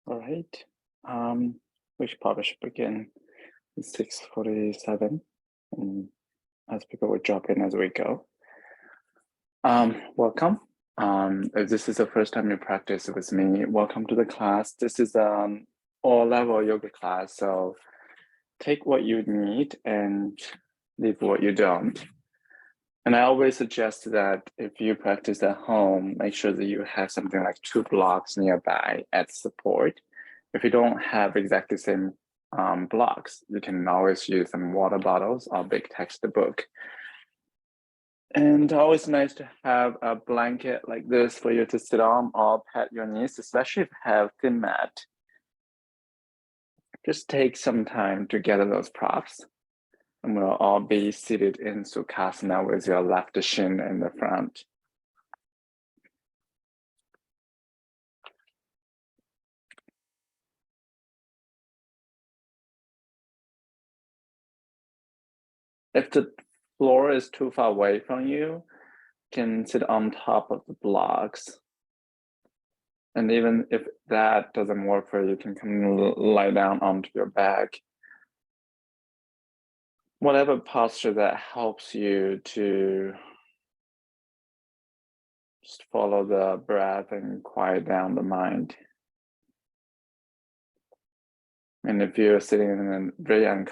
All right. We should probably should begin. It's 6:47, and as people will drop in as we go. Welcome. If this is the first time you practice with me, welcome to the class. This is all-level yoga class, so take what you need and leave what you don't. And I always suggest that if you practice at home, make sure that you have something like 2 blocks nearby as support. If you don't have exactly the same blocks, you can always use some water bottles or big textbook. And always nice to have a blanket like this for you to sit on or pat your knees, especially if you have thin mat. Just take some time to gather those props. And we'll all be seated in Sukhasana with your left shin in the front. If the floor is too far away from you, you can sit on top of the blocks. And even if that doesn't work for you, you can come lie down onto your back. Whatever posture that helps you to just follow the breath and quiet down the mind. And if you're sitting in a very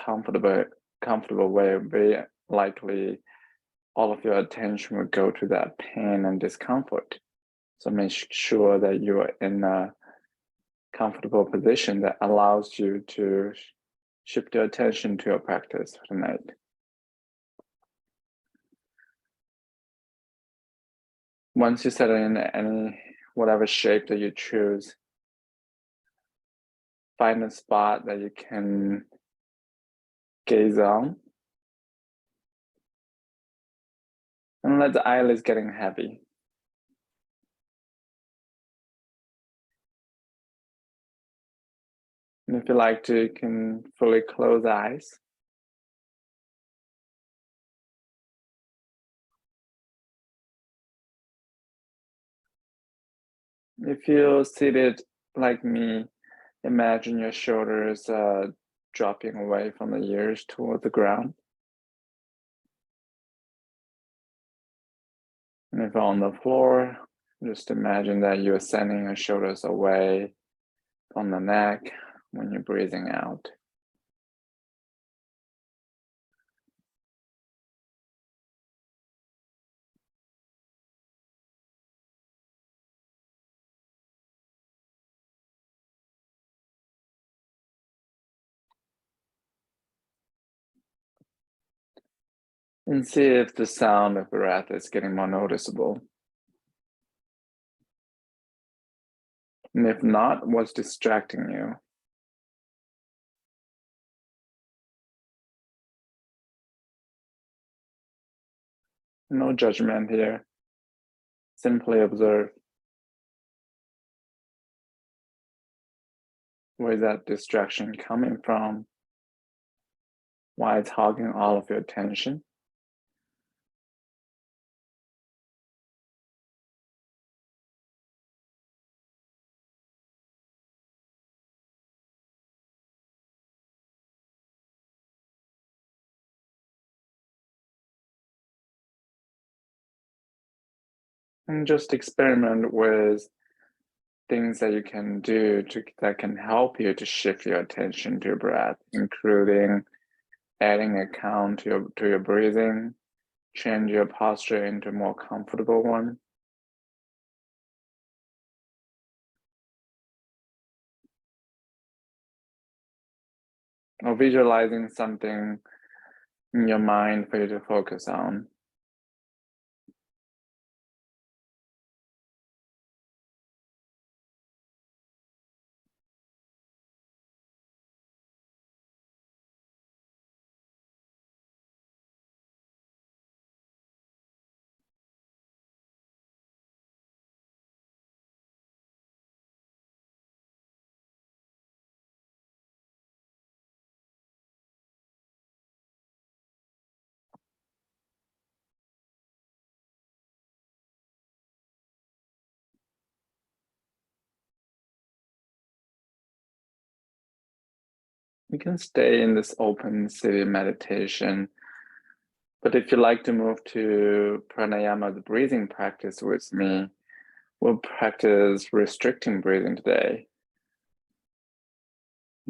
comfortable way, very likely all of your attention will go to that pain and discomfort. So make sure that you are in a comfortable position that allows you to shift your attention to your practice for tonight. Once you settle in whatever shape that you choose, find a spot that you can gaze on. And let the eyelids getting heavy. And if you like to, you can fully close the eyes. If you're seated like me, imagine your shoulders dropping away from the ears toward the ground. And if on the floor, just imagine that you're sending your shoulders away from the neck when you're breathing out. And see if the sound of breath is getting more noticeable. And if not, what's distracting you? No judgment here. Simply observe. Where is that distraction coming from? Why it's hogging all of your attention? And just experiment with things that you can do that can help you to shift your attention to your breath, including adding a count to your breathing, change your posture into a more comfortable one. Or visualizing something in your mind for you to focus on. You can stay in this open sitting meditation, but if you like to move to pranayama, the breathing practice with me, we'll practice restricting breathing today.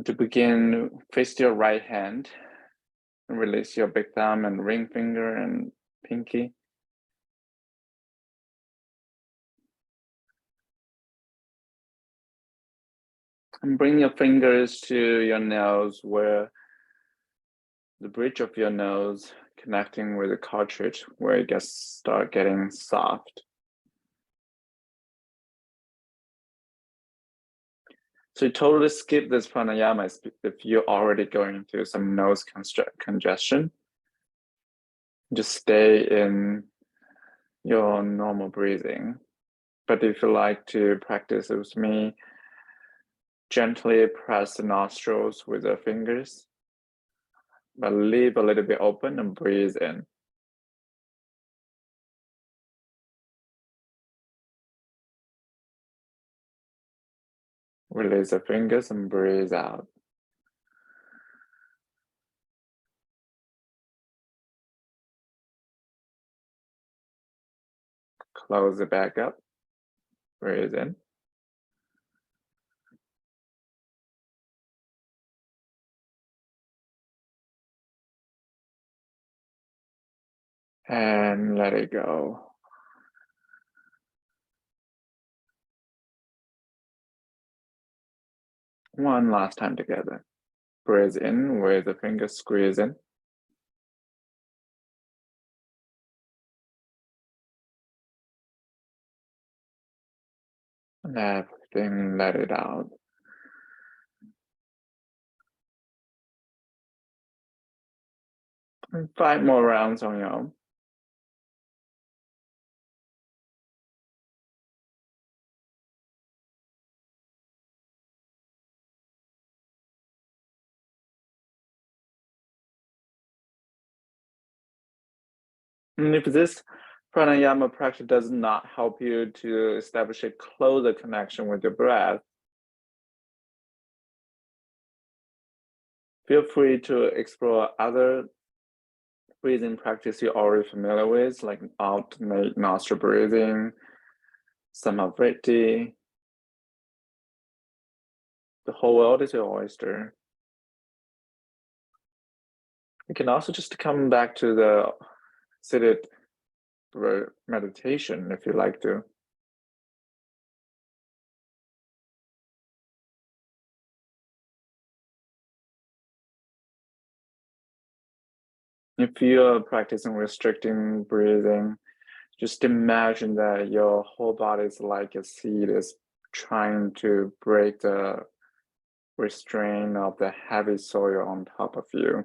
To begin, face your right hand and release your big thumb and ring finger and pinky. And bring your fingers to your nose, where the bridge of your nose connecting with the cartilage, where it gets start getting soft. So you totally skip this pranayama if you're already going through some nose congestion. Just stay in your normal breathing. But if you like to practice with me, gently press the nostrils with the fingers, but leave a little bit open and breathe in. Release the fingers and breathe out. Close it back up. Breathe in. And let it go. One last time together. Breathe in with the fingers squeeze in. And everything, let it out. And 5 more rounds on your own. And if this pranayama practice does not help you to establish a closer connection with your breath, feel free to explore other breathing practice you're already familiar with, like alternate nostril breathing, Samavriti. The whole world is your oyster. You can also just come back to the seated meditation if you like to. If you're practicing restricting breathing, just imagine that your whole body is like a seed is trying to break the restraint of the heavy soil on top of you.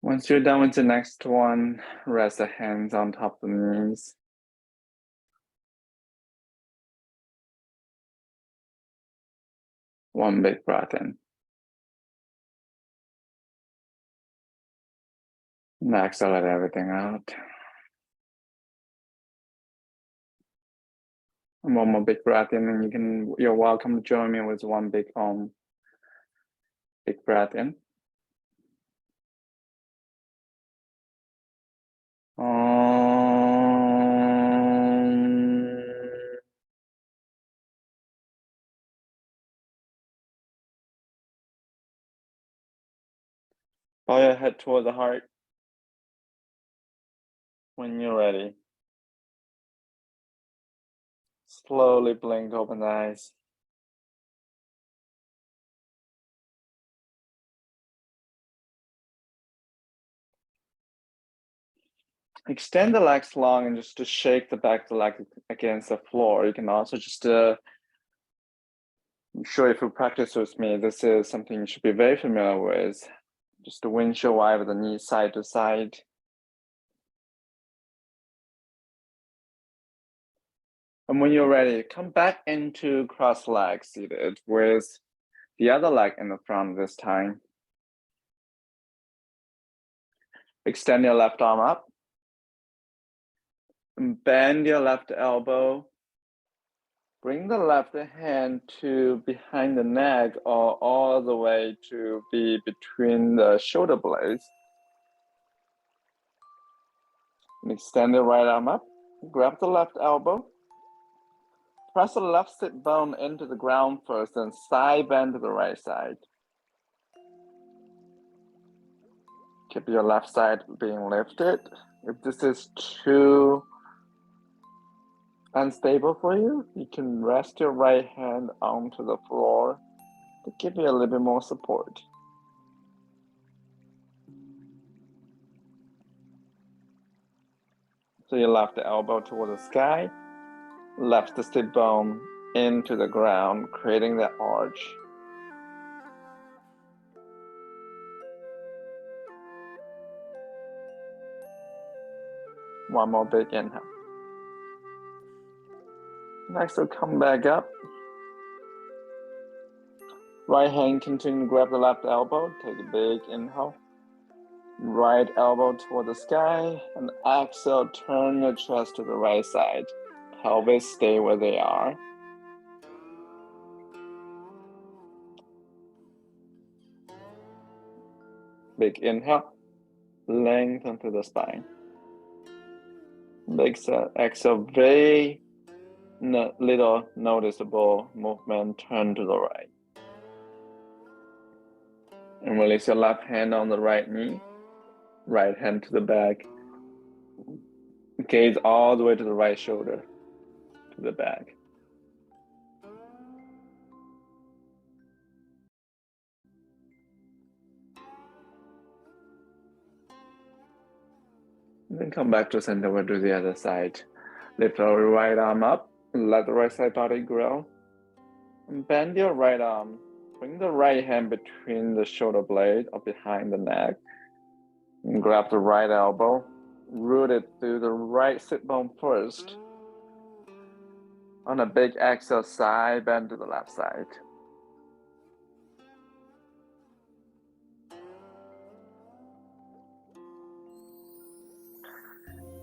Once you're done with the next one, rest the hands on top of the knees. One big breath in. Next, I'll let everything out. And one more big breath in, and you're welcome to join me with one big big breath in. Bow your head toward the heart. When you're ready, slowly blink open the eyes. Extend the legs long and just to shake the back of the leg against the floor. You can also just I'm sure if you practice with me, this is something you should be very familiar with. Just the windshield wiper the knee side to side. And when you're ready, come back into cross leg seated with the other leg in the front this time. Extend your left arm up. And bend your left elbow. Bring the left hand to behind the neck or all the way to be between the shoulder blades. And extend the right arm up. Grab the left elbow. Press the left sit bone into the ground first and side bend to the right side. Keep your left side being lifted. If this is too unstable for you, you can rest your right hand onto the floor to give you a little bit more support. So you left the elbow toward the sky, left the sit bone into the ground, creating that arch. One more big inhale. Next, we'll come back up. Right hand continue to grab the left elbow. Take a big inhale. Right elbow toward the sky. And exhale, turn your chest to the right side. Pelvis stay where they are. Big inhale. Lengthen through the spine. Big exhale, very little noticeable movement, turn to the right. And release your left hand on the right knee, right hand to the back. Gaze all the way to the right shoulder, to the back. And then come back to center, we'll do the other side. Lift your right arm up, let the right side body grow. And bend your right arm. Bring the right hand between the shoulder blade or behind the neck. And grab the right elbow. Root it through the right sit bone first. On a big exhale, side bend to the left side.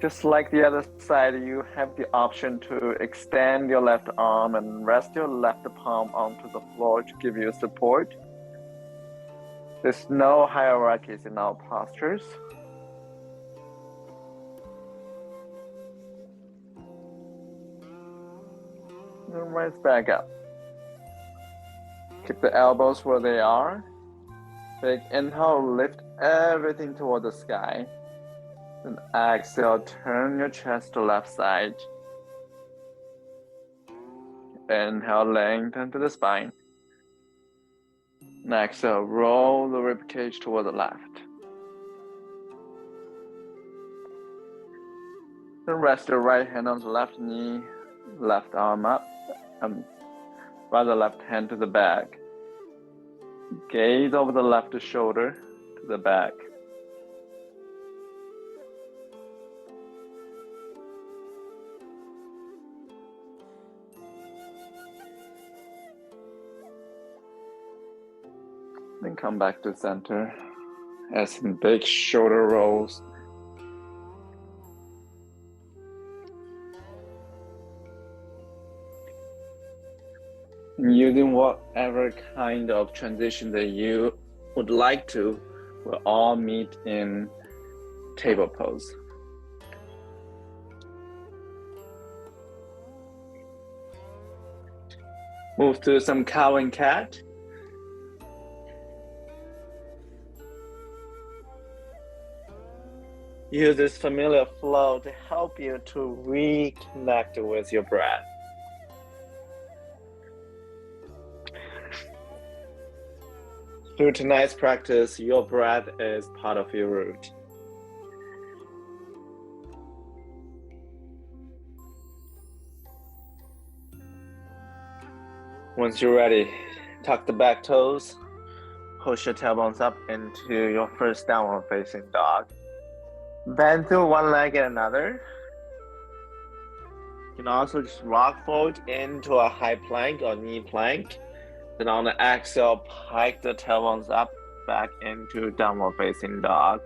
Just like the other side, you have the option to extend your left arm and rest your left palm onto the floor to give you support. There's no hierarchies in our postures. And rise back up. Keep the elbows where they are. Big inhale, lift everything toward the sky. Then exhale, turn your chest to left side. Inhale, lengthen to the spine. And exhale, roll the ribcage toward the left. Then rest your right hand on the left knee, left arm up, rather left hand to the back. Gaze over the left shoulder to the back. Then come back to center as some big shoulder rolls. Using whatever kind of transition that you would like to, we'll all meet in table pose. Move to some cow and cat. Use this familiar flow to help you to reconnect with your breath. Through tonight's practice, your breath is part of your route. Once you're ready, tuck the back toes, push your tailbones up into your first downward facing dog. Bend through one leg and another. You can also just rock forward into a high plank or knee plank. Then on the exhale, pike the tailbones up back into downward facing dog.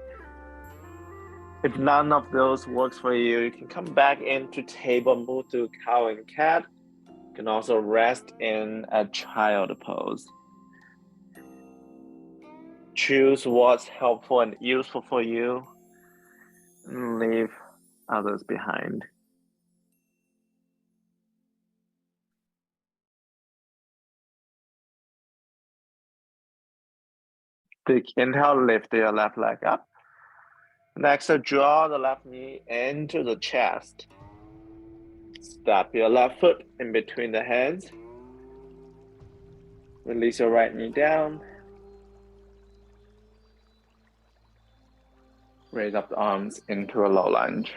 If none of those works for you, you can come back into table, move to cow and cat. You can also rest in a child pose. Choose what's helpful and useful for you and leave others behind. Big inhale, lift your left leg up. Next, draw the left knee into the chest. Step your left foot in between the hands. Release your right knee down. Raise up the arms into a low lunge.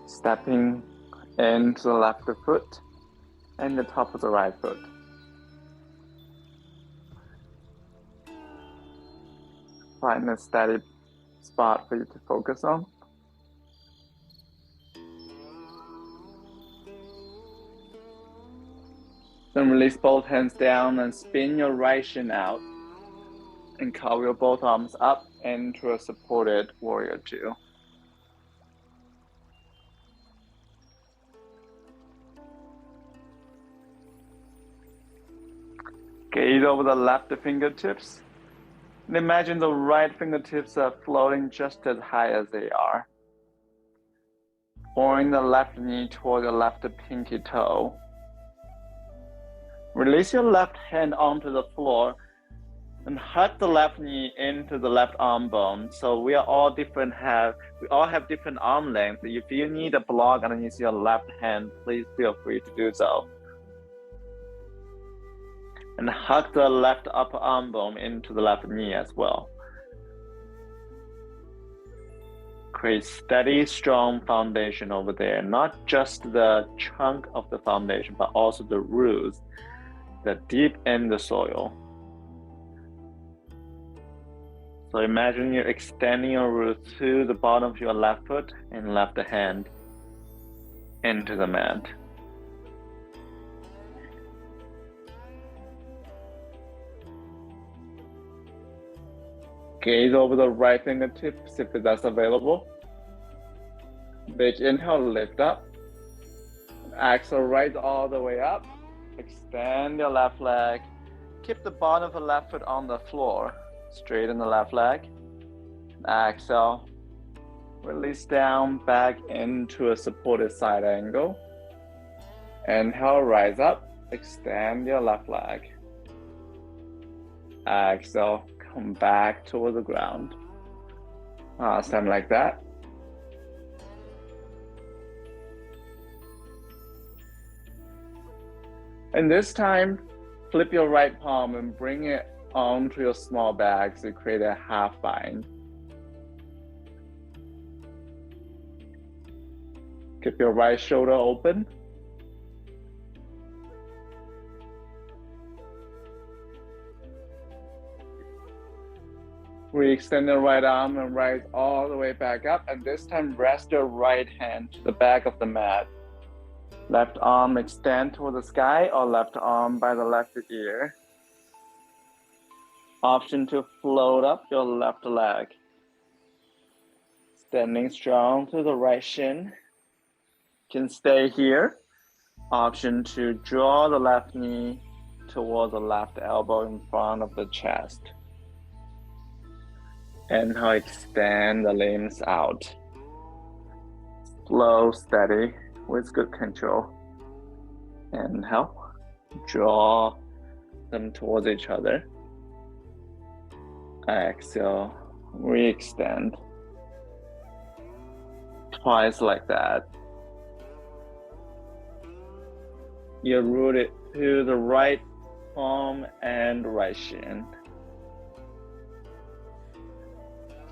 Stepping into the left foot and the top of the right foot. Find a steady spot for you to focus on. Then release both hands down and spin your right shin out and carry both arms up into a supported warrior two. Gaze over the left fingertips and imagine the right fingertips are floating just as high as they are. Pouring the left knee toward the left pinky toe. Release your left hand onto the floor and hug the left knee into the left arm bone. So we all have different arm lengths. If you need a block underneath your left hand, please feel free to do so. And hug the left upper arm bone into the left knee as well. Create steady, strong foundation over there. Not just the chunk of the foundation, but also the roots that deep in the soil. So imagine you're extending your root to the bottom of your left foot and left hand into the mat. Gaze over the right fingertips if that's available. Big inhale, lift up. Exhale, rise all the way up. Extend your left leg. Keep the bottom of the left foot on the floor. Straighten the left leg. Exhale. Release down back into a supported side angle. Inhale, rise up. Extend your left leg. Exhale, come back toward the ground. Last time like that. And this time, flip your right palm and bring it onto your small back to create a half bind. Keep your right shoulder open. Re-extend the right arm and rise all the way back up. And this time, rest your right hand to the back of the mat. Left arm extend toward the sky or left arm by the left ear. Option to float up your left leg. Standing strong to the right shin. Can stay here. Option to draw the left knee toward the left elbow in front of the chest. Inhale, extend the limbs out. Slow, steady, with good control. Inhale, draw them towards each other. Exhale, re-extend. Twice like that. You're rooted to the right palm and right shin.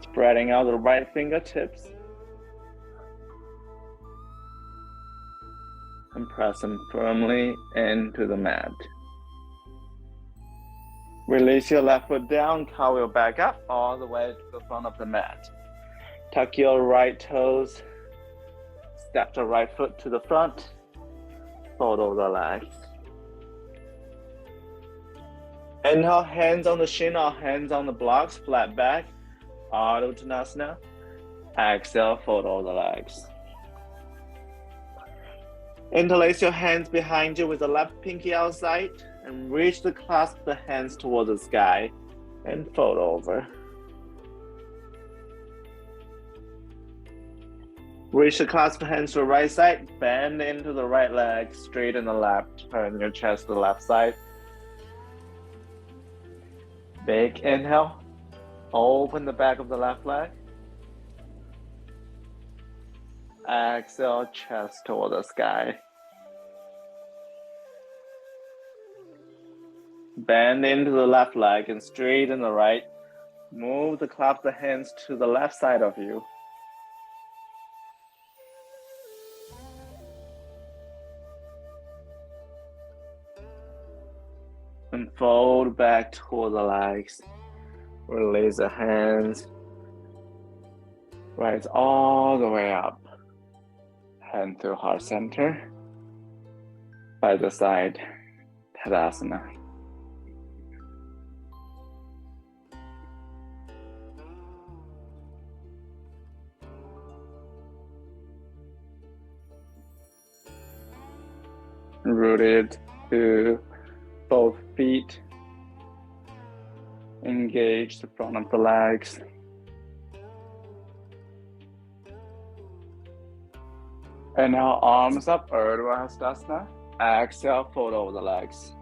Spreading out the right fingertips. and press them firmly into the mat. Release your left foot down, cartwheel back up all the way to the front of the mat. Tuck your right toes, step the right foot to the front, fold over the legs. Inhale, hands on the shin or hands on the blocks, flat back, Ardha Uttanasana. Exhale, fold over the legs. Interlace your hands behind you with the left pinky outside and reach to clasp the hands towards the sky and fold over. Reach the clasp hands to the right side, bend into the right leg, straighten the left, turn your chest to the left side. Big inhale, open the back of the left leg. Exhale, chest toward the sky. Bend into the left leg and straighten the right. Move the clasp the hands to the left side of you. And fold back toward the legs. Release the hands. Rise all the way up. Hand to heart center. By the side, Tadasana. Rooted to both feet. Engage the front of the legs. And now arms up, Urdhva Hastasana. Exhale, fold over the legs.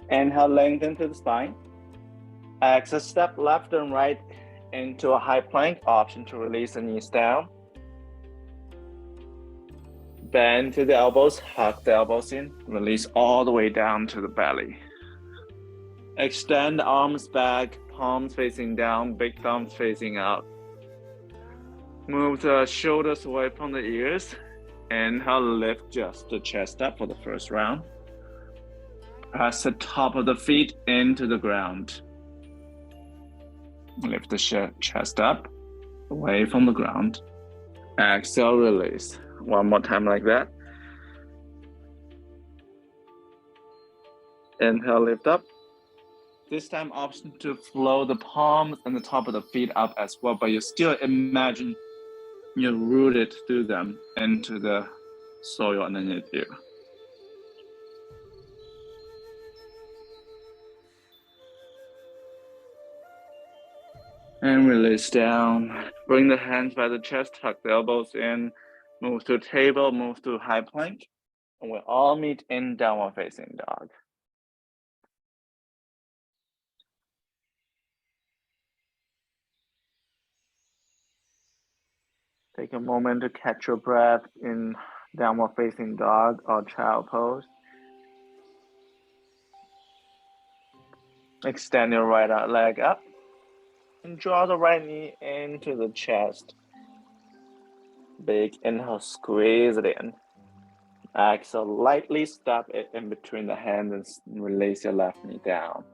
Inhale, lengthen to the spine. Exhale, step left and right into a high plank. Option to release the knees down. Bend to the elbows, hug the elbows in. Release all the way down to the belly. Extend arms back, palms facing down, big thumbs facing out. Move the shoulders away from the ears. Inhale, lift just the chest up for the first round. Press the top of the feet into the ground. Lift the chest up, away from the ground. Exhale, release. One more time like that. Inhale, lift up. This time, option to flow the palms and the top of the feet up as well, but you still imagine you're rooted through them into the soil underneath you. And release down. Bring the hands by the chest, tuck the elbows in, move to table, move to high plank, and we'll all meet in downward facing dog. Take a moment to catch your breath in downward facing dog or child pose. Extend your right leg up and draw the right knee into the chest. Big inhale, squeeze it in. Exhale, lightly step it in between the hands and release your left knee down.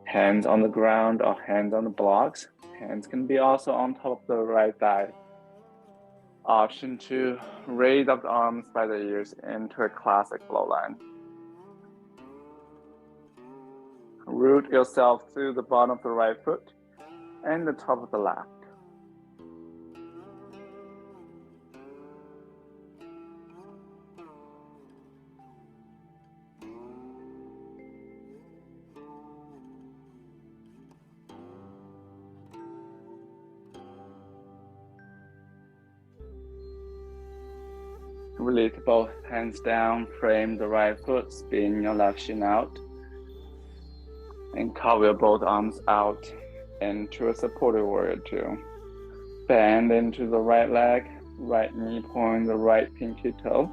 Hands on the ground or hands on the blocks. Hands can be also on top of the right thigh. Option to raise up the arms by the ears into a classic flow line. Root yourself through the bottom of the right foot and the top of the left. Release both hands down, frame the right foot, spin your left shin out, and cartwheel both arms out into a supported warrior two. Bend into the right leg, right knee point the right pinky toe.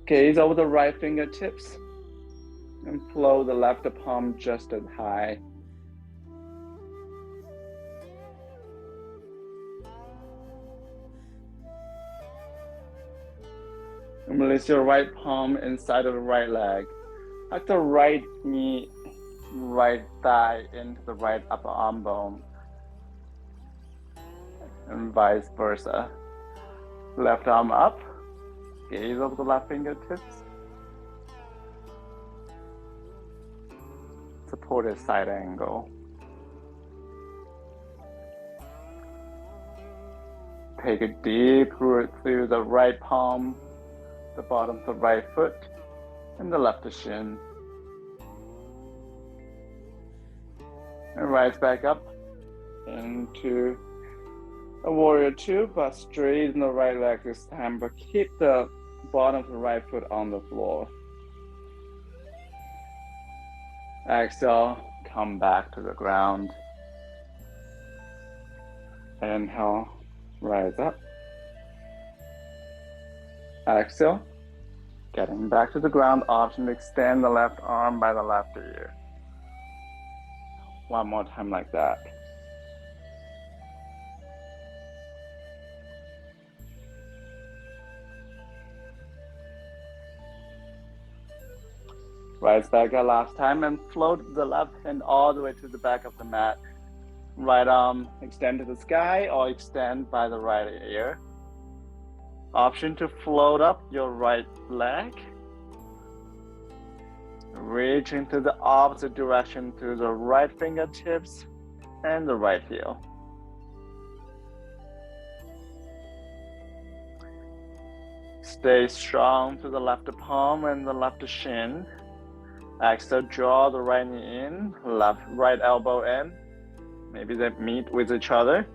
Gaze over the right fingertips and flow the left palm just as high. Release your right palm inside of the right leg. Tuck the right knee, right thigh into the right upper arm bone. And vice versa. Left arm up, gaze over the left fingertips. Supported side angle. Take a deep root through the right palm, the bottom of the right foot, and the left shin. And rise back up into a warrior two, but straighten the right leg this time, but keep the bottom of the right foot on the floor. Exhale, come back to the ground. Inhale, rise up. Exhale, getting back to the ground, option to extend the left arm by the left ear. One more time like that. Rise back up last time and float the left hand all the way to the back of the mat. Right arm extend to the sky or extend by the right ear. Option to float up your right leg. Reach into the opposite direction to the right fingertips and the right heel. Stay strong to the left palm and the left shin. Exhale, draw the right knee in, right elbow in. Maybe they meet with each other.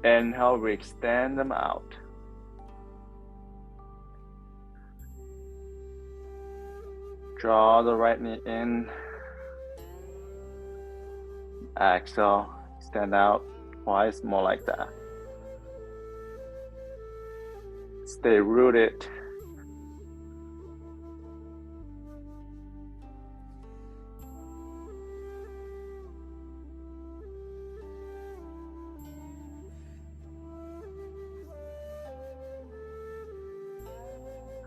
Inhale, we extend them out. Draw the right knee in. Exhale, extend out twice, more like that. Stay rooted.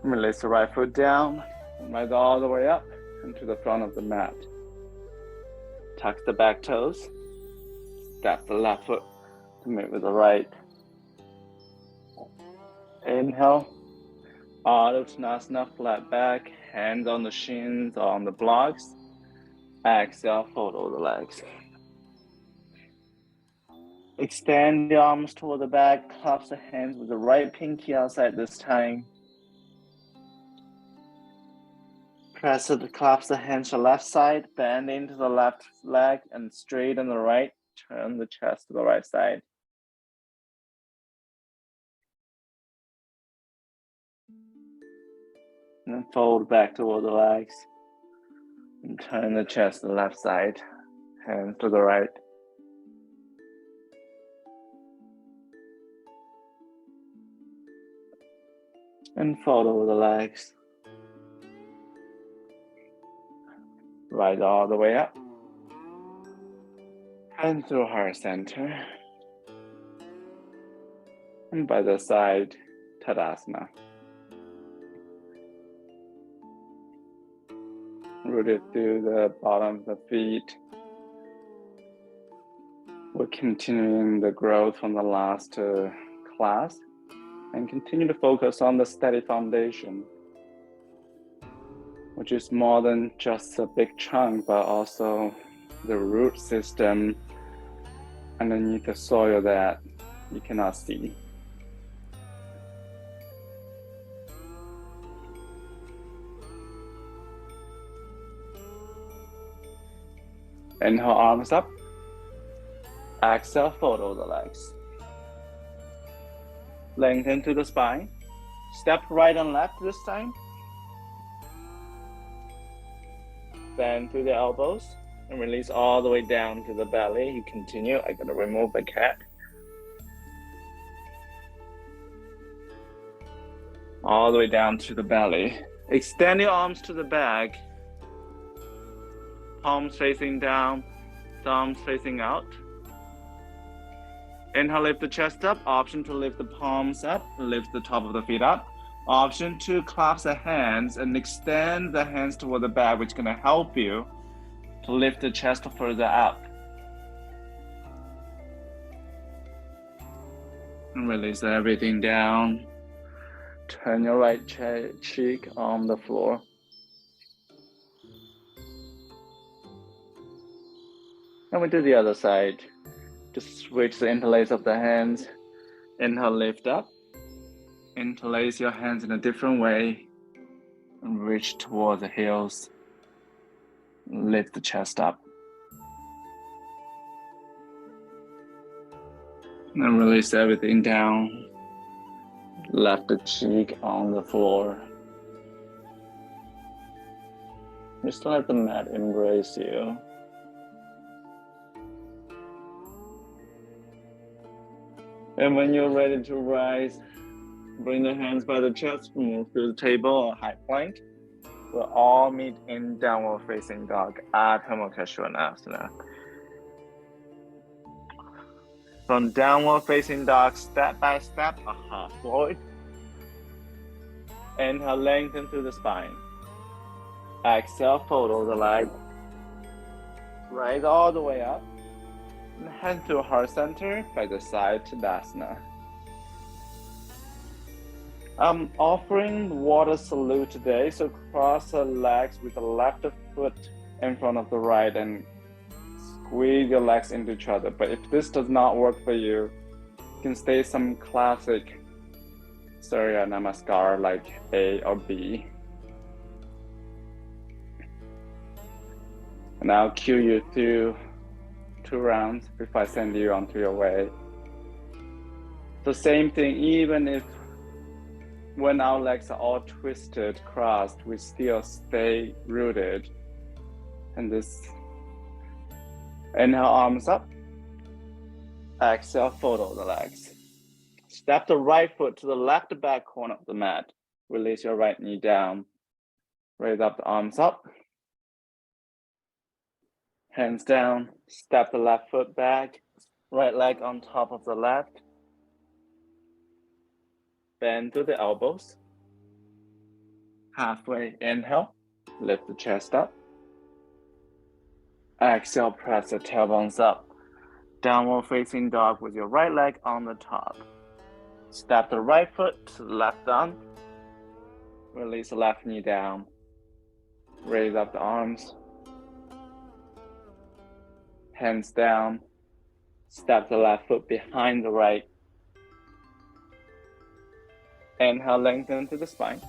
Release the right foot down, rise all the way up into the front of the mat. Tuck the back toes, step the left foot to meet with the right. Inhale, Ardha Uttanasana, flat back, hands on the shins or on the blocks. Exhale, fold over the legs. Extend the arms toward the back, clasp the hands with the right pinky outside this time. Press it, clasp the hands to the left side, bend into the left leg and straighten the right, turn the chest to the right side. And then fold back toward the legs and turn the chest to the left side, hands to the right. And fold over the legs. Rise all the way up. And through heart center. And by the side, Tadasana. Rooted through the bottom of the feet. We're continuing the growth from the last class and continue to focus on the steady foundation, which is more than just a big chunk, but also the root system underneath the soil that you cannot see. Inhale, arms up. Exhale, fold over the legs. Lengthen to the spine. Step right and left this time. Bend through the elbows and release all the way down to the belly. You continue. I'm going to remove the cat. All the way down to the belly. Extend your arms to the back. Palms facing down, thumbs facing out. Inhale, lift the chest up. Option to lift the palms up, lift the top of the feet up. Option 2, clasp the hands and extend the hands toward the back, which is going to help you to lift the chest further up. And release everything down. Turn your right cheek on the floor. And we do the other side. Just switch the interlace of the hands. Inhale, lift up. Interlace your hands in a different way. And reach towards the heels. Lift the chest up. And release everything down. Left cheek on the floor. Just let the mat embrace you. And when you're ready to rise, bring the hands by the chest, move to the table or high plank. We'll all meet in downward facing dog at Ardha Mukha Svanasana. From downward facing dog, step by step, a half forward. Inhale, lengthen through the spine. Exhale, fold over the leg. Rise all the way up. And head to heart center by the side Tadasana. I'm offering water salute today, so cross the legs with the left foot in front of the right and squeeze your legs into each other. But if this does not work for you, you can stay some classic Surya Namaskar like A or B. And I'll cue you through 2 rounds before I send you onto your way. The same thing, even if when our legs are all twisted, crossed, we still stay rooted. And this, inhale, arms up. Exhale, fold over the legs. Step the right foot to the left back corner of the mat. Release your right knee down. Raise up the arms up. Hands down. Step the left foot back. Right leg on top of the left. Bend to the elbows. Halfway, inhale. Lift the chest up. Exhale, press the tailbones up. Downward facing dog with your right leg on the top. Step the right foot to the left arm. Release the left knee down. Raise up the arms. Hands down. Step the left foot behind the right. Inhale, lengthen to the spine.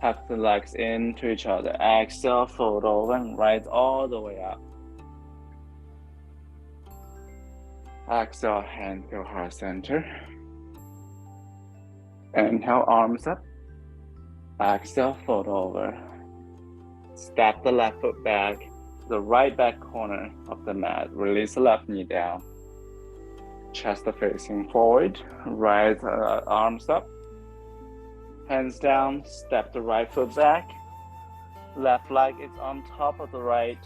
Hug the legs into each other. Exhale, fold over and rise all the way up. Exhale, hand to heart center. Inhale, arms up. Exhale, fold over. Step the left foot back to the right back corner of the mat. Release the left knee down. Chest facing forward. Rise arms up. Hands down. Step the right foot back. Left leg is on top of the right.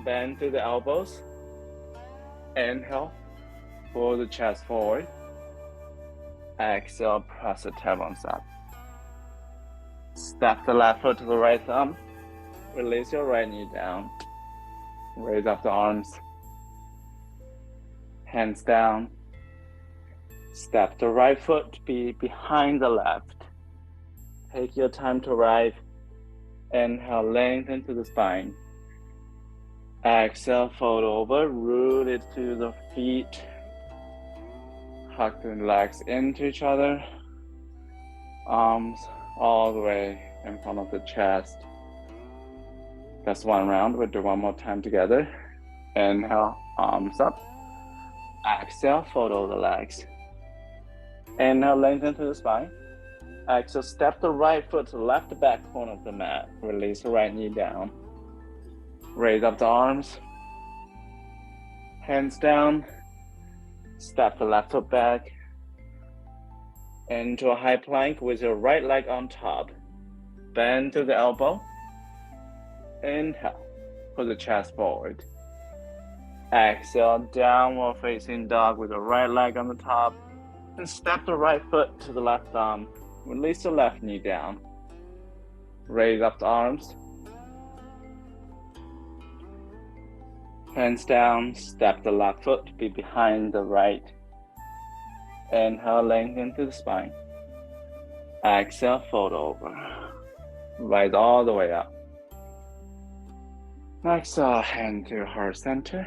Bend to the elbows. Inhale. Pull the chest forward. Exhale, press the tailbones up. Step the left foot to the right thumb. Release your right knee down. Raise up the arms. Hands down. Step the right foot to be behind the left. Take your time to rise. Inhale, lengthen to the spine. Exhale, fold over, root it to the feet. Hug the legs into each other. Arms all the way in front of the chest. That's 1 round. We'll do 1 more time together. Inhale, arms up. Exhale, fold over the legs. Inhale, lengthen to the spine. Exhale, step the right foot to the left back corner of the mat. Release the right knee down. Raise up the arms. Hands down. Step the left foot back into a high plank with your right leg on top. Bend to the elbow. Inhale. Put the chest forward. Exhale, downward facing dog with the right leg on the top. And step the right foot to the left arm. Release the left knee down. Raise up the arms. Hands down, step the left foot to be behind the right. Inhale, lengthen through the spine. Exhale, fold over. Rise all the way up. Exhale, hand to heart center.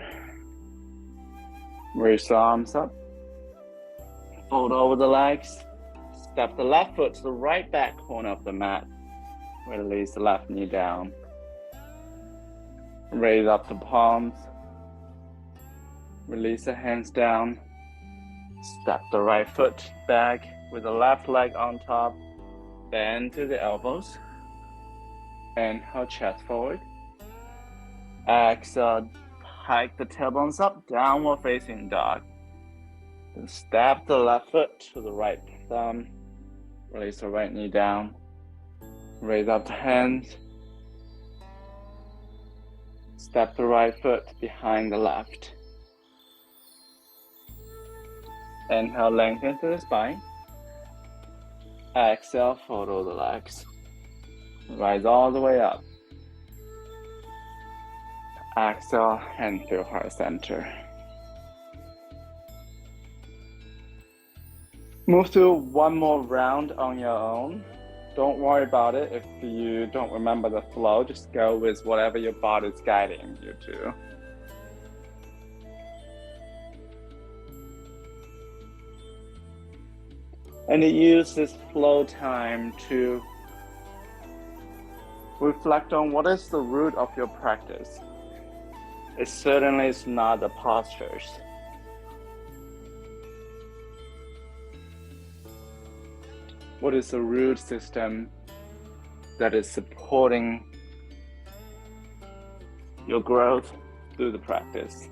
Raise the arms up. Fold over the legs. Step the left foot to the right back corner of the mat. Release the left knee down. Raise up the palms. Release the hands down. Step the right foot back with the left leg on top. Bend to the elbows. Inhale, chest forward. Exhale, hike the tailbones up, downward facing dog. Then step the left foot to the right thumb. Release the right knee down. Raise up the hands. Step the right foot behind the left. Inhale, lengthen through the spine. Exhale, fold over the legs. Rise all the way up. Exhale, hand to heart center. Move through one more round on your own. Don't worry about it if you don't remember the flow. Just go with whatever your body is guiding you to. And use this flow time to reflect on what is the root of your practice. It certainly is not the postures. What is the root system that is supporting your growth through the practice?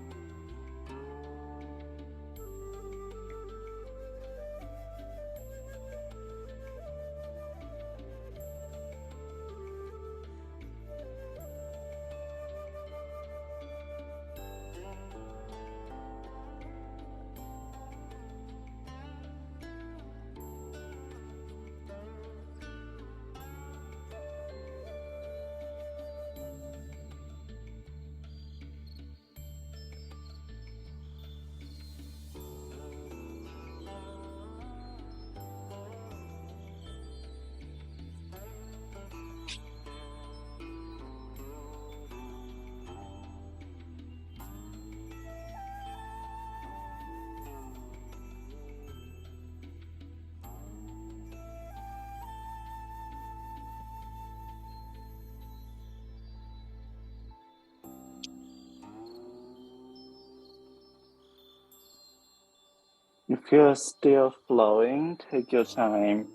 If you're still flowing, take your time.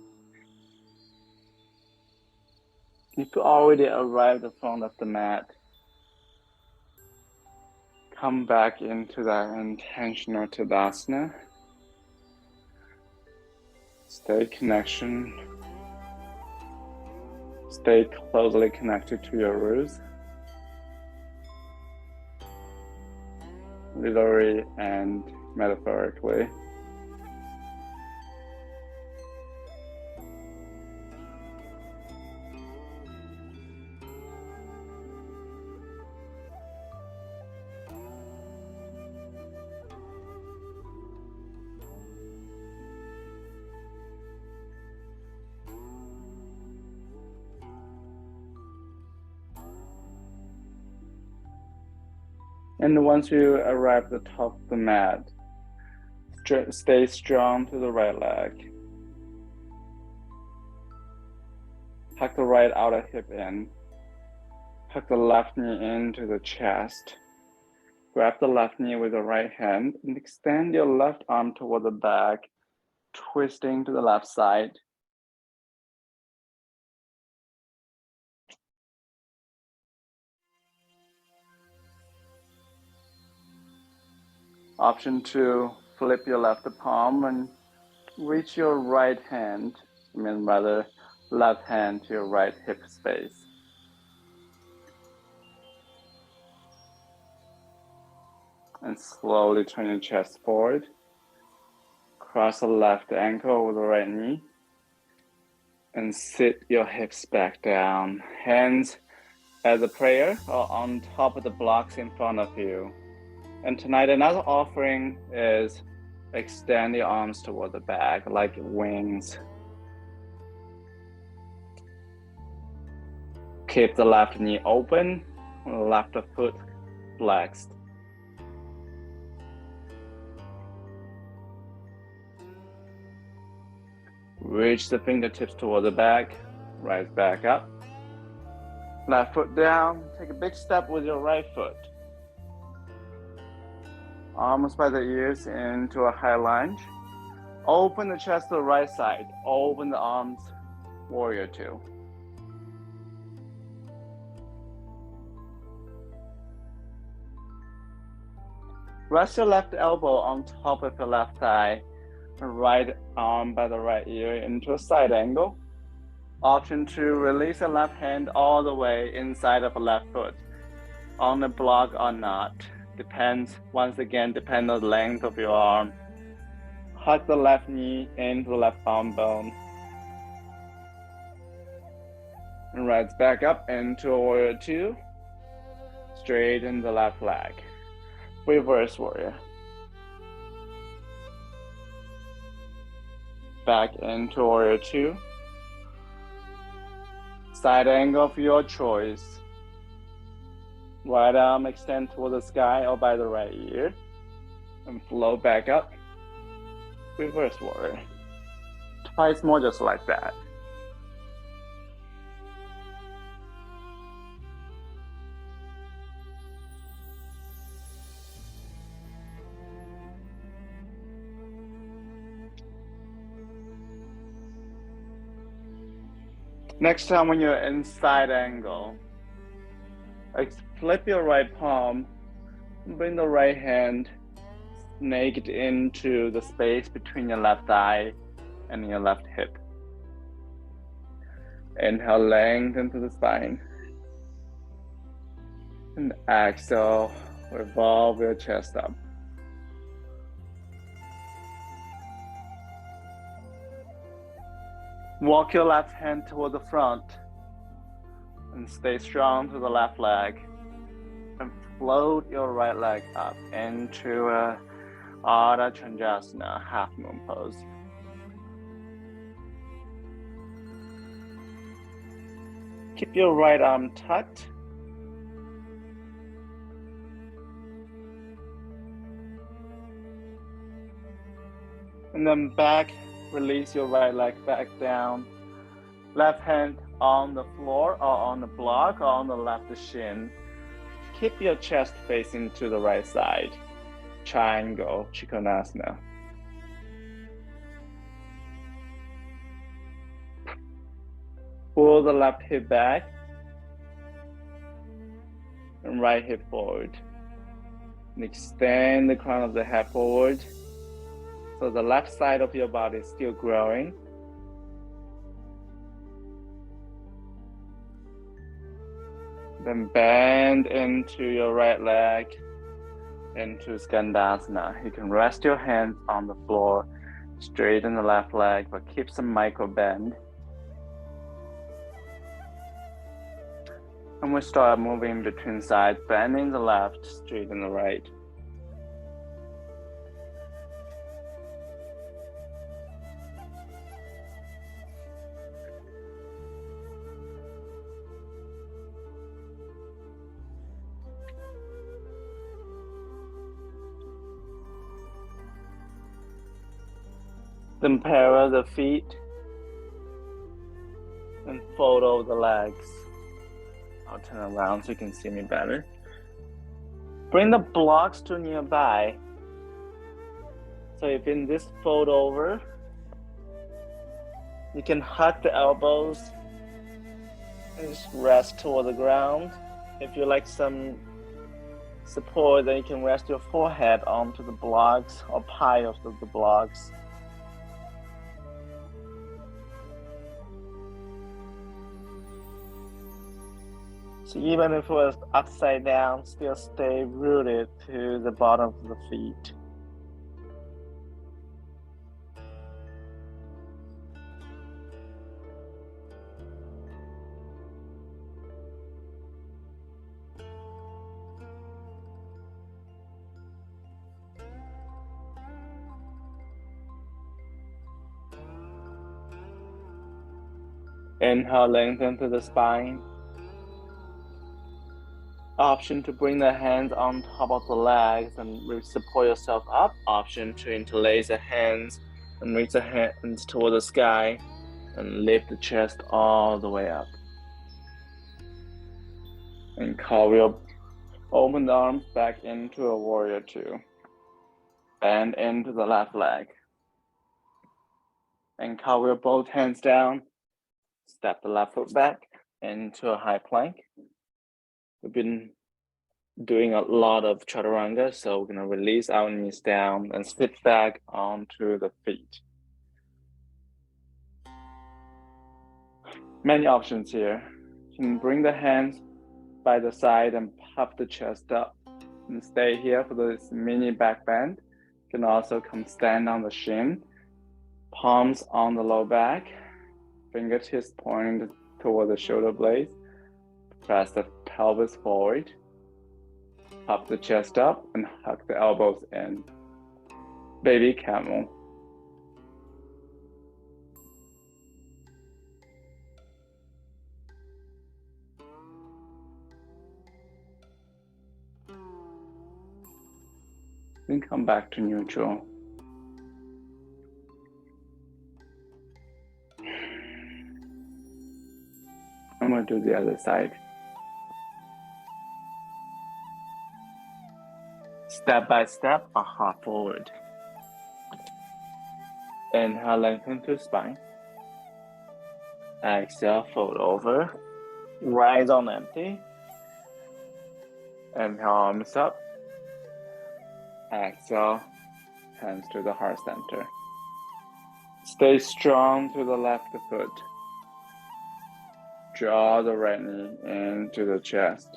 If you already arrived in front of the mat, come back into that intentional Tadasana. Stay closely connected to your roots, literally and metaphorically. And once you arrive at the top of the mat, stay strong to the right leg. Tuck the right outer hip in. Tuck the left knee into the chest. Grab the left knee with the right hand and extend your left arm toward the back, twisting to the left side. Option 2, flip your left palm and reach your right hand, left hand to your right hip space. And slowly turn your chest forward. Cross the left ankle over the right knee. And sit your hips back down. Hands as a prayer or on top of the blocks in front of you. And tonight another offering is extend your arms toward the back like wings. Keep the left knee open, left foot flexed. Reach the fingertips toward the back, rise back up. Left foot down, take a big step with your right foot. Arms by the ears into a high lunge. Open the chest to the right side, open the arms, warrior two. Rest your left elbow on top of your left thigh. Right arm by the right ear into a side angle. Option 2, release the left hand all the way inside of the left foot. On the block or not. Depends, once again, depends on the length of your arm. Hug the left knee into the left arm bone. And rise back up into warrior 2. Straighten the left leg. Reverse warrior. Back into warrior 2. Side angle of your choice. Right arm extend toward the sky or by the right ear. And float back up. Reverse warrior. Twice more just like that. Next time when you're in side angle, flip your right palm, bring the right hand naked into the space between your left thigh and your left hip. Inhale, lengthen to the spine. And exhale, revolve your chest up. Walk your left hand toward the front and stay strong to the left leg and float your right leg up into a Ardha Chandrasana, half moon pose. Keep your right arm tucked. And then back. Release your right leg back down. Left hand on the floor or on the block or on the left shin. Keep your chest facing to the right side. Triangle, Trikonasana. Pull the left hip back and right hip forward. And extend the crown of the head forward. So the left side of your body is still growing. Then bend into your right leg into Skandasana. You can rest your hands on the floor, straighten the left leg, but keep some micro bend. And we start moving between sides, bending the left, straighten the right. Then parallel the feet and fold over the legs. I'll turn around so you can see me better. Bring the blocks to nearby. So if in this fold over, you can hug the elbows and just rest toward the ground. If you like some support, then you can rest your forehead onto the blocks or piles of the blocks. So even if it was upside down, still stay rooted to the bottom of the feet. Inhale, lengthen through the spine. Option to bring the hands on top of the legs and support yourself up. Option to interlace the hands and reach the hands toward the sky and lift the chest all the way up. And cartwheel, open the arms back into a warrior two. Bend into the left leg. And cartwheel both hands down. Step the left foot back into a high plank. We've been doing a lot of chaturanga, so we're gonna release our knees down and sit back onto the feet. Many options here. You can bring the hands by the side and puff the chest up and stay here for this mini back bend. You can also come stand on the shin, palms on the low back, fingertips pointed toward the shoulder blades. Press the pelvis forward, puff the chest up and hug the elbows in. Baby camel. Then come back to neutral. I'm going to do the other side. Step by step, a hop forward. Inhale, lengthen through spine. Exhale, fold over. Rise on empty. Inhale, arms up. Exhale, hands to the heart center. Stay strong to the left foot. Draw the right knee into the chest.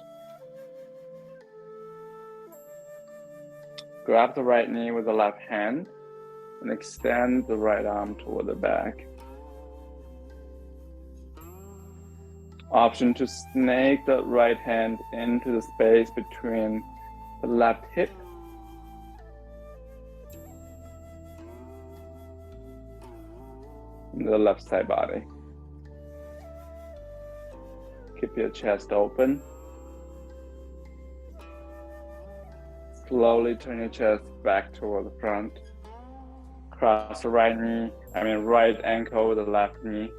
Grab the right knee with the left hand and extend the right arm toward the back. Option to snake the right hand into the space between the left hip and the left side body. Keep your chest open. Slowly turn your chest back toward the front. Cross the right ankle with the left knee.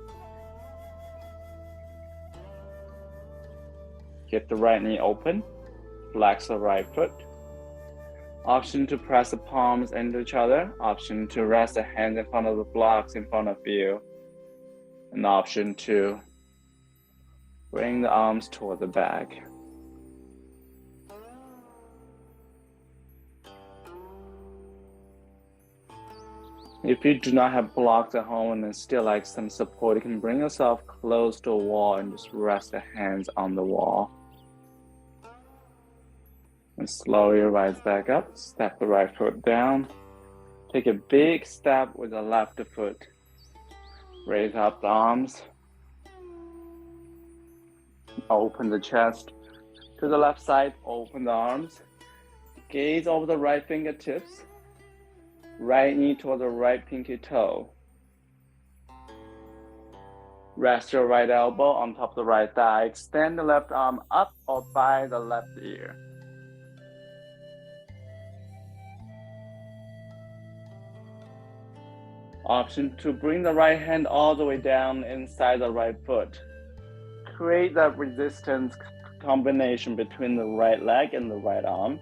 Keep the right knee open. Flex the right foot. Option to press the palms into each other. Option to rest the hands in front of the blocks in front of you. An option to bring the arms toward the back. If you do not have blocks at home and still like some support, you can bring yourself close to a wall and just rest the hands on the wall. And slowly rise back up, step the right foot down. Take a big step with the left foot. Raise up the arms. Open the chest to the left side, open the arms. Gaze over the right fingertips. Right knee toward the right pinky toe. Rest your right elbow on top of the right thigh. Extend the left arm up or by the left ear. Option to bring the right hand all the way down inside the right foot. Create that resistance combination between the right leg and the right arm.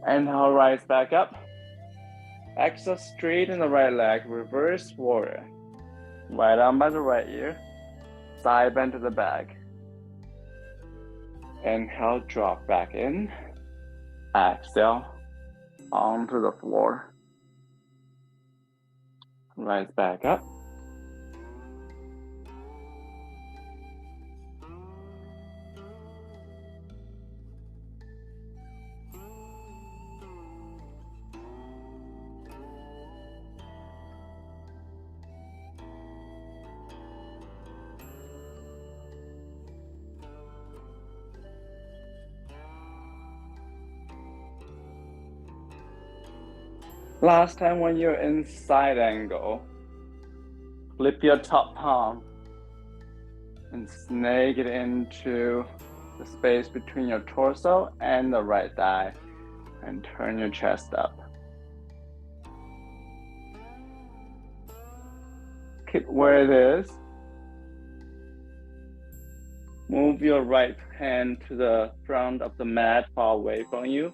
Inhale, rise back up. Exhale, straighten the right leg, reverse warrior. Right arm by the right ear. Side bend to the back. Inhale, drop back in. Exhale, onto the floor. Rise back up. Last time when you're in side angle, Flip your top palm and snake it into the space between your torso and the right thigh and turn your chest up. Keep where it is. Move your right hand to the front of the mat far away from you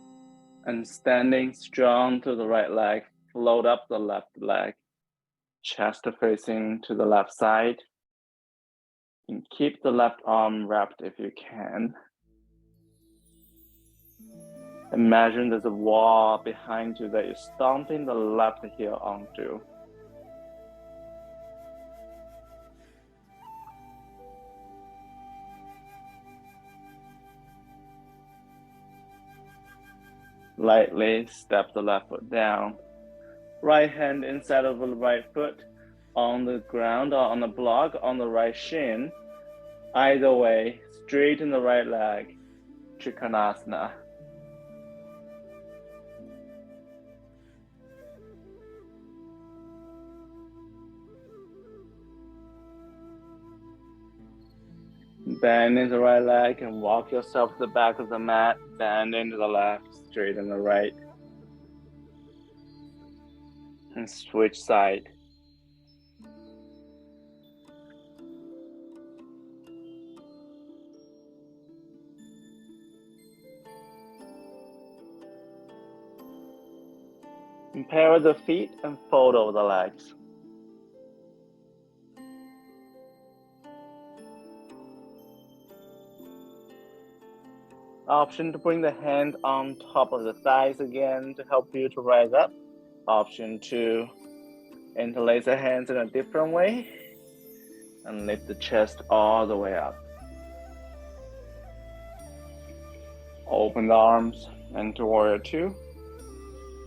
and standing strong to the right leg, float up the left leg, chest facing to the left side. And keep the left arm wrapped if you can. Imagine there's a wall behind you that you're stomping the left heel onto. Lightly step the left foot down. Right hand inside of the right foot on the ground or on the block on the right shin. Either way, straighten the right leg, Trikonasana. Bend into the right leg and walk yourself to the back of the mat. Bend into the left, straighten the right. And switch side. Pair the feet and fold over the legs. Option to bring the hand on top of the thighs again to help you to rise up. Option 2, interlace the hands in a different way and lift the chest all the way up. Open the arms into Warrior 2.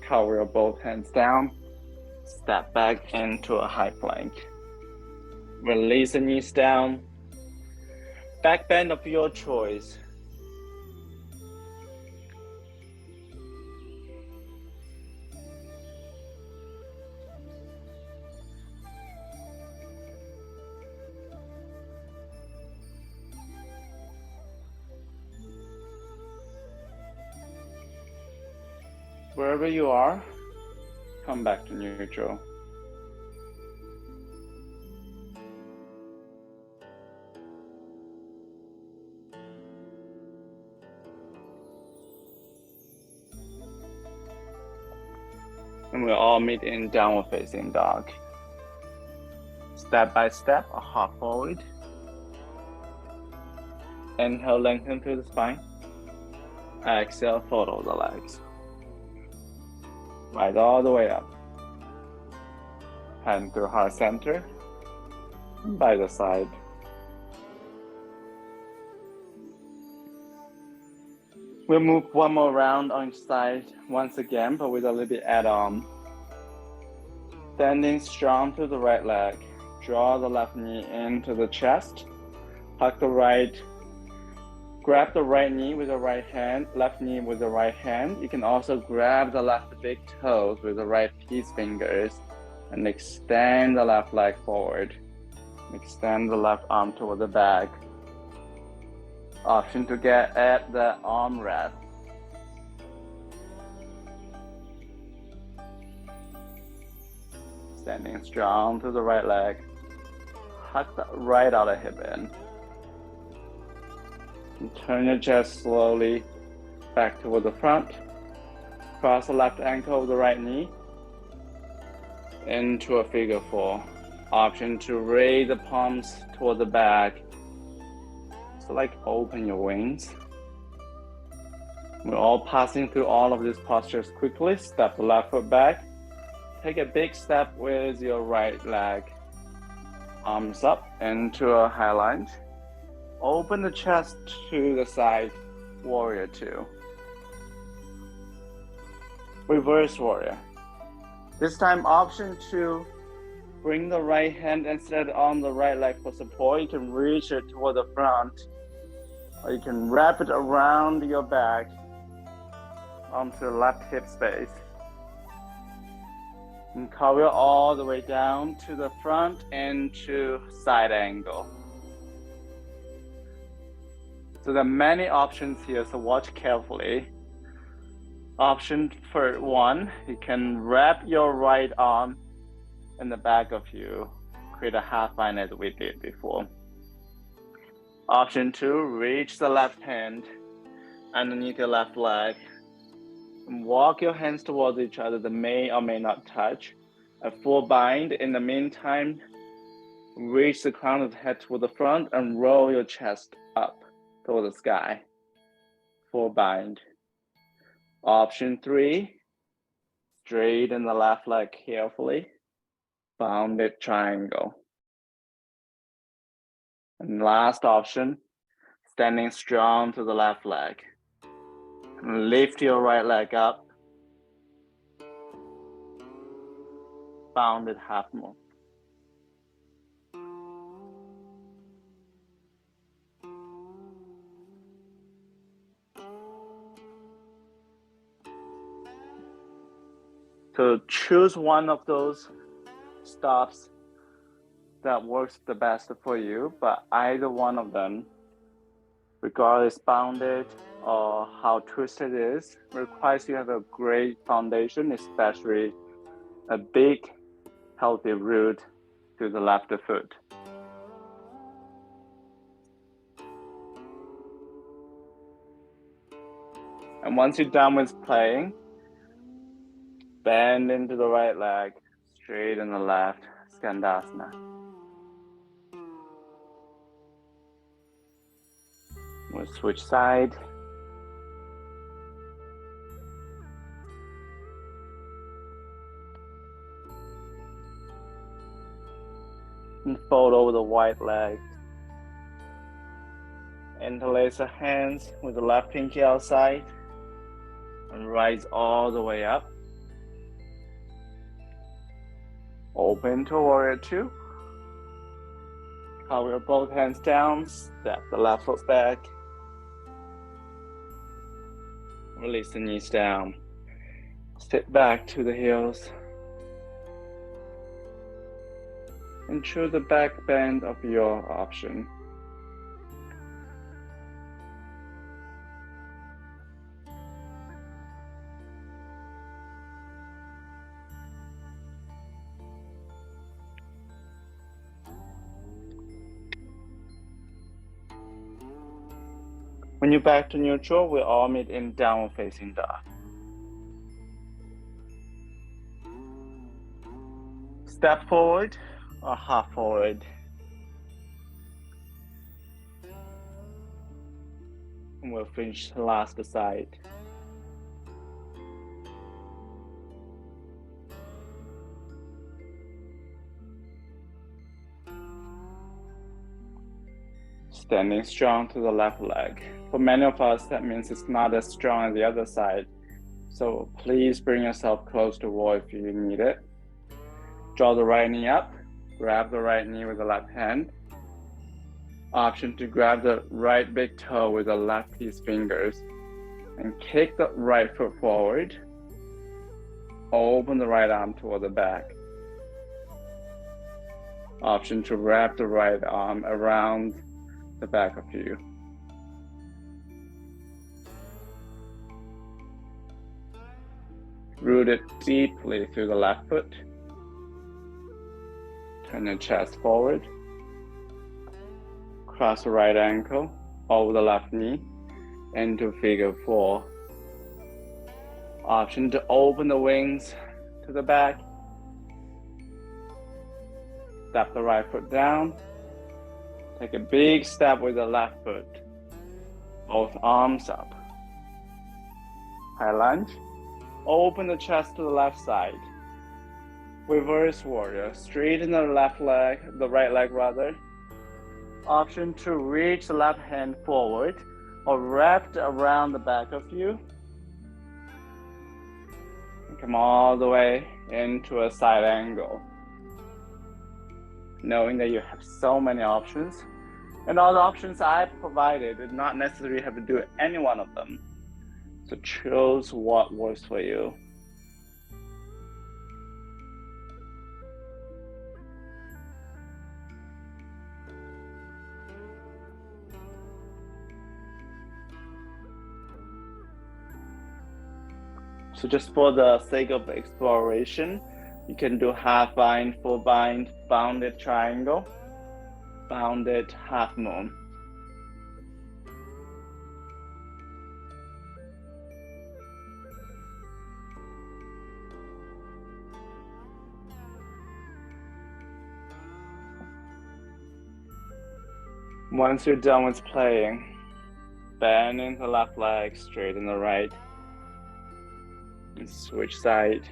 Cover your both hands down. Step back into a high plank. Release the knees down. Back bend of your choice. Wherever you are, come back to neutral. And we'll all meet in downward facing dog. Step by step, a hop forward. Inhale, lengthen through the spine. Exhale, fold over the legs. Rise all the way up. Hand to heart center. By the side. We'll move one more round on each side once again, but with a little bit add-on. Standing strong to the right leg. Draw the left knee into the chest. Hug the right. Grab the right knee with the right hand, left knee with the right hand. You can also grab the left big toes with the right peace fingers and extend the left leg forward. Extend the left arm toward the back. Option to get at the arm rest. Standing strong to the right leg. Hug the right outer hip in. And turn your chest slowly back toward the front. Cross the left ankle over the right knee into a figure 4. Option to raise the palms toward the back. So like open your wings. We're all passing through all of these postures quickly. Step the left foot back. Take a big step with your right leg. Arms up into a high lunge. Open the chest to the side, Warrior 2. Reverse Warrior. This time, option 2, bring the right hand and set it on the right leg for support. You can reach it toward the front, or you can wrap it around your back onto the left hip space. And cartwheel all the way down to the front and to side angle. So there are many options here, so watch carefully. Option for one, you can wrap your right arm in the back of you, create a half bind as we did before. Option two, reach the left hand underneath your left leg and walk your hands towards each other that may or may not touch. A full bind. In the meantime, reach the crown of the head toward the front and roll your chest up toward the sky. Full bind. Option three, straighten the left leg carefully, bounded triangle. And last option, standing strong to the left leg. And lift your right leg up, bounded half moon. So choose one of those stops that works the best for you, but either one of them, regardless bounded or how twisted it is, requires you have a great foundation, especially a big, healthy root to the left foot. And once you're done with playing, bend into the right leg, straighten the left, Skandasana. We'll switch side. And fold over the right leg. Interlace the hands with the left pinky outside and rise all the way up. Open to warrior two. Cartwheel both hands down, step the left foot back. Release the knees down. Sit back to the heels. And choose the back bend of your option. When you're back to neutral, we all meet in downward facing dog. Step forward or half forward. And we'll finish the last side. Standing strong to the left leg. For many of us, that means it's not as strong as the other side. So please bring yourself close to wall if you need it. Draw the right knee up. Grab the right knee with the left hand. Option to grab the right big toe with the left piece fingers. And kick the right foot forward. Open the right arm toward the back. Option to wrap the right arm around the back of you. Root it deeply through the left foot. Turn the chest forward. Cross the right ankle over the left knee into figure four. Option to open the wings to the back. Step the right foot down. Take a big step with the left foot. Both arms up. High lunge. Open the chest to the left side. Reverse warrior. Straighten the left leg, the right leg rather. Option to reach the left hand forward or wrapped around the back of you. And come all the way into a side angle. Knowing that you have so many options. And all the options I provided did not necessarily have to do any one of them. So choose what works for you. So just for the sake of exploration, you can do half bind, full bind, bounded triangle, bounded half moon. Once you're done with playing, bend in the left leg, straighten the right, and switch side.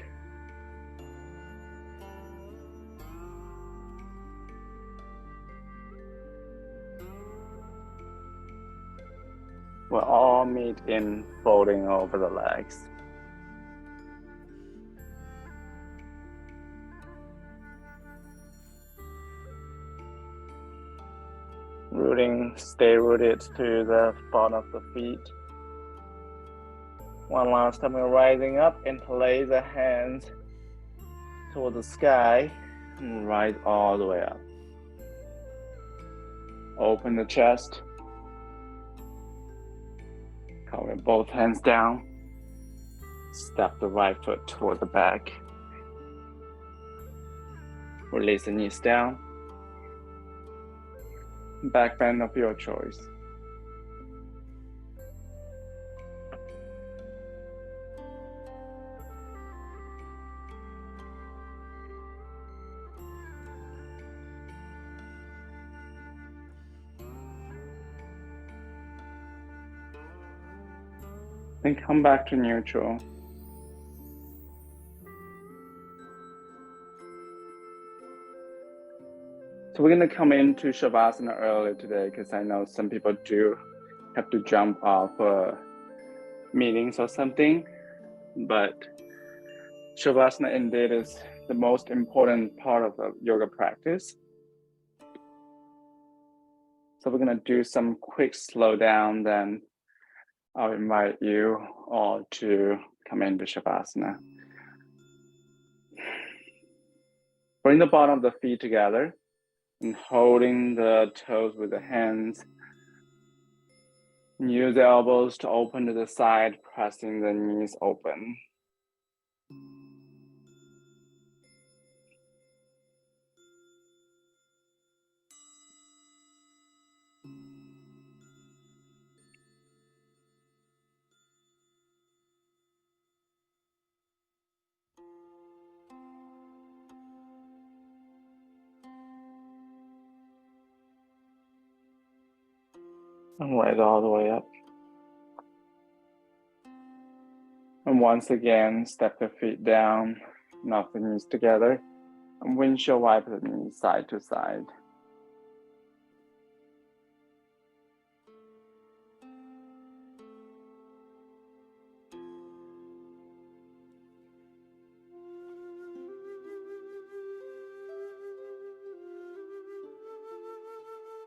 We'll all meet in folding over the legs. Rooting, stay rooted to the bottom of the feet. One last time, we're rising up, interlace the hands toward the sky and rise all the way up. Open the chest. Cover both hands down. Step the right foot toward the back. Release the knees down. Back bend of your choice. Then come back to neutral. So we're going to come into Shavasana early today because I know some people do have to jump off meetings or something. But Shavasana indeed is the most important part of the yoga practice. So we're going to do some quick slow down, then I'll invite you all to come into Shavasana. Bring the bottom of the feet together and holding the toes with the hands. Use the elbows to open to the side, pressing the knees open. And rise all the way up. And once again, step the feet down, knock the knees together, and windshield wipe the knees side to side.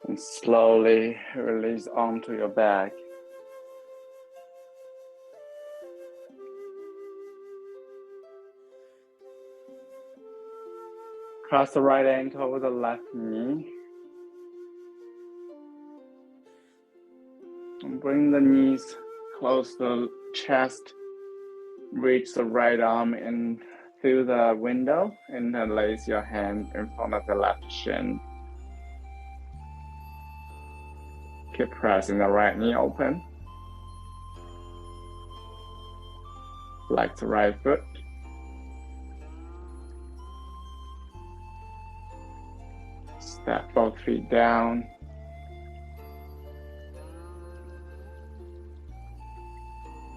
And slowly release onto your back. Cross the right ankle with the left knee. And bring the knees close to the chest. Reach the right arm in through the window and then place your hand in front of the left shin. Keep pressing the right knee open. Flex the right foot. Step both feet down.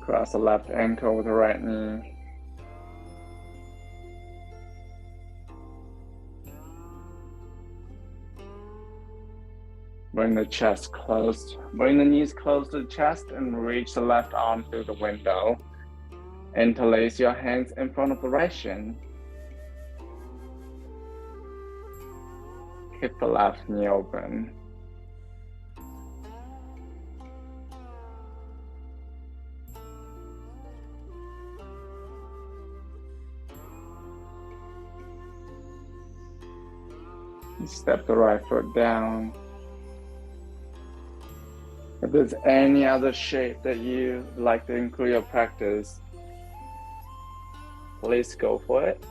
Cross the left ankle with the right knee. Bring the chest close. Bring the knees close to the chest and reach the left arm through the window. Interlace your hands in front of the right shin. Keep the left knee open. Step the right foot down. If there's any other shape that you like to include your practice, please go for it.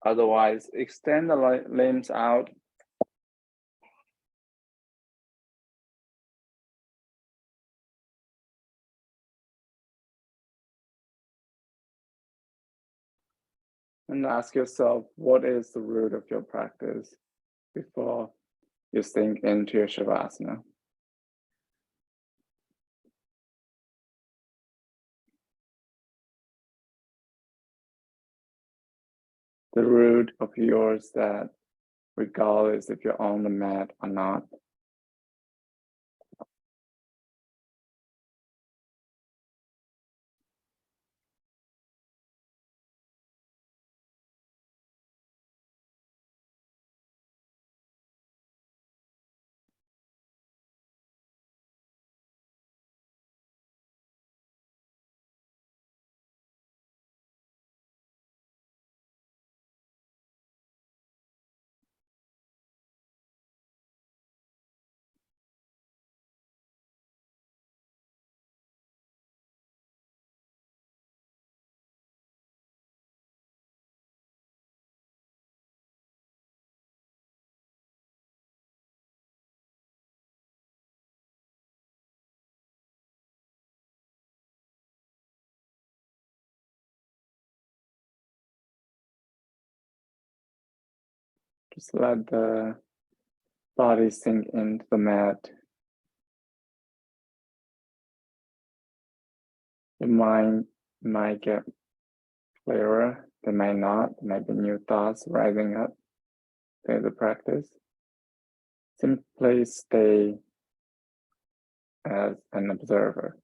Otherwise, extend the limbs out. And ask yourself, what is the root of your practice before you sink into your Shavasana? The root of yours that, regardless if you're on the mat or not, just let the body sink into the mat. Your mind might get clearer, they might not, there might be new thoughts rising up during the practice. Simply stay as an observer.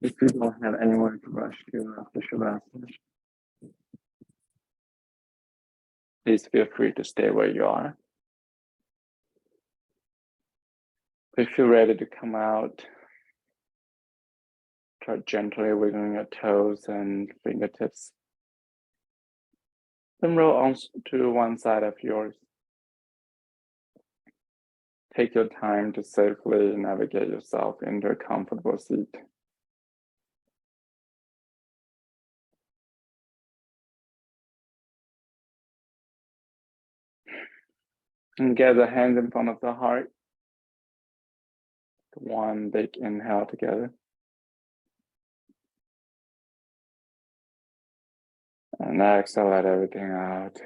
If you don't have anywhere to rush to after Shavasana, please feel free to stay where you are. If you're ready to come out, try gently wiggling your toes and fingertips. Then roll on to one side of yours. Take your time to safely navigate yourself into a comfortable seat. And get the hands in front of the heart. One big inhale together. And exhale, let everything out.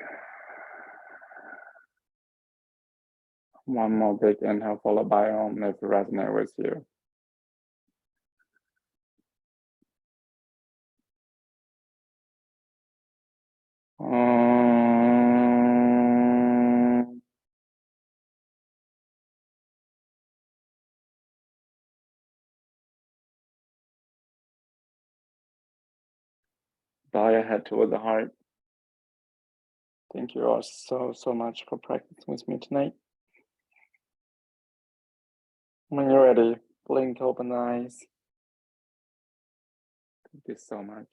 One more big inhale followed by Om if it resonates with you. Om. Bow your head toward the heart. Thank you all so much for practicing with me tonight. When you're ready, blink open the eyes. Thank you so much.